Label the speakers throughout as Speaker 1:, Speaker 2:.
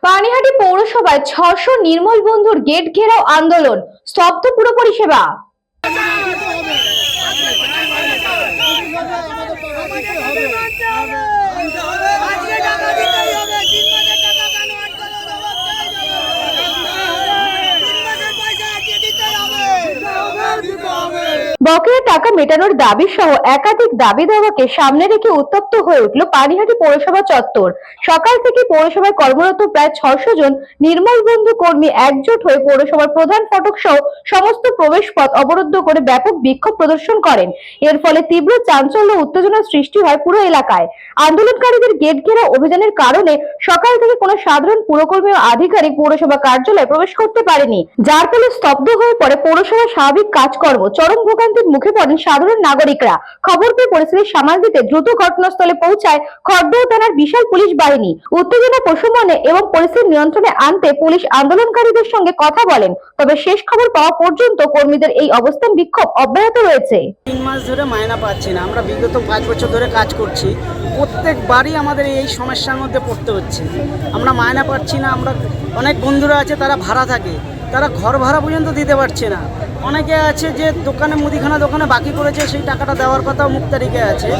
Speaker 1: পানিহাটি পৌরসভায় ৬০০ নির্মল বন্ধুর গেট ঘেরাও আন্দোলন, স্তব্ধ পুর পরিষেবা। বকেয়া টাকা মেটানোর দাবি সহ একাধিক দাবি দাওয়াকে সামনে রেখে উত্তপ্ত হয়ে উঠল পানিহাটি পৌরসভা চত্বর। সকাল থেকে পৌরসভায় কর্মরত প্রায় ৬০০ জন নির্মল বন্ধু কর্মী একজোট হয়ে পৌরসভার প্রধান ফটক সহ সমস্ত প্রবেশ পথ অবরুদ্ধ করে ব্যাপক বিক্ষোভ প্রদর্শন করেন। এর ফলে তীব্র চাঞ্চল্য উত্তেজনার সৃষ্টি হয় পুরো এলাকায়। আন্দোলনকারীদের গেট ঘেরা অভিযানের কারণে সকাল থেকে কোনো সাধারণ পুরকর্মী ও আধিকারিক পৌরসভা কার্যালয়ে প্রবেশ করতে পারেনি, যার ফলে স্তব্ধ হয়ে পড়ে পৌরসভার স্বাভাবিক কাজকর্ম। চরম ভোগান্তির মুখে পড়েন সাধারণ নাগরিকরা। খবর পেয়ে পরিস্থিতি সামাল দিতে দ্রুত ঘটনাস্থলে পৌঁছায় খড়দহ থানার বিশাল পুলিশ বাহিনী। উত্তেজনা প্রশমনে এবং পরিস্থিতি নিয়ন্ত্রণে আনতে পুলিশ আন্দোলনকারীদের সঙ্গে কথা বলেন। তবে শেষ খবর পাওয়া পর্যন্ত কর্মীদের এই অবস্থান বিক্ষোভ অব্যাহত রয়েছে।
Speaker 2: 3 মাস ধরে মায়না পাচ্ছি না। আমরা বিগত 5 বছর ধরে কাজ করছি, প্রত্যেকবারই আমাদের এই সমস্যার মধ্যে পড়তে হচ্ছে। আমরা মায়না পাচ্ছি না। আমরা অনেক বন্ধুরা আছে তারা ভাড়া থাকে, তারা ঘর ভাড়া পর্যন্ত দিতে পারছে না। অনেকে আছে যে দোকানে মুদিখানা দোকানে বাকি করেছে, সেই টাকাটা দেওয়ার কথাও মুখ তারিখে আছে,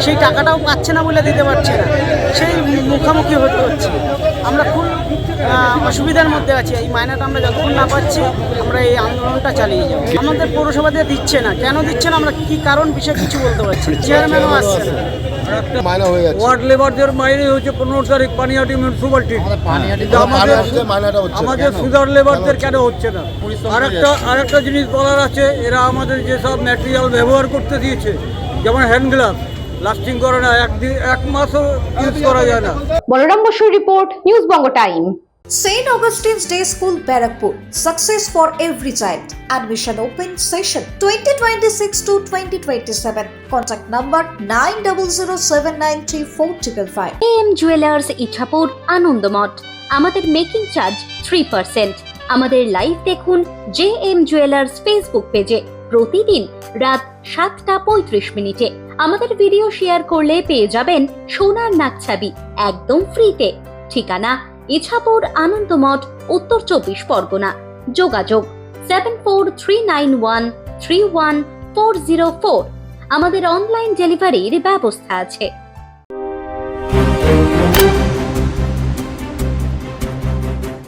Speaker 2: সেই টাকাটাও পাচ্ছে না বলে দিতে পারছে না। সেই মুখোমুখি হতে হচ্ছে। আমরা খুব অসুবিধার মধ্যে আছি। এই মায়নাটা আমরা যতক্ষণ না পাচ্ছি আমরা এই আন্দোলনটা চালিয়ে যাব। আমাদের পৌরসভাতে দিচ্ছে না, কেন দিচ্ছে না আমরা কি কারণ বিষয়ে কিছু বলতে পারছি। চেয়ারম্যানও আসছে না।
Speaker 3: ওয়ার্ড লেবারদের মাইনে হচ্ছে 15 তারিখ পানিহাটি মিউনিসিপ্যালিটি। আমাদের সুগার লেবারদের কেন হচ্ছে না? আরেকটা জিনিস বলার আছে, এরা আমাদের যেসব ম্যাটেরিয়াল ব্যবহার করতে দিয়েছে, যেমন হ্যান্ড গ্লাভস, লাস্টিং করে না, এক মাসও ইউজ করা যায় না।
Speaker 1: বলরাম বসুর report, news Banga time.
Speaker 4: St. Augustine's Day School, Barakpur. Success for every child. Admission open session 2026 to 2027. Contact number 9007934555.
Speaker 5: AM Jewelers Ichapur Anandamath. আমাদের মেকিং চার্জ 3%। আমাদের লাইভ দেখুন JM Jewelers ফেসবুক পেজে প্রতিদিন রাত 7:35 আমাদের ভিডিও শেয়ার করলে পেয়ে যাবেন সোনার নাকছাবি একদম ফ্রিতে। ঠিকানা ইছাপুর আনন্দমঠ, উত্তর 24 পরগনা। যোগাযোগ 7439131404। আমাদের অনলাইন ডেলিভারির ব্যবস্থা আছে।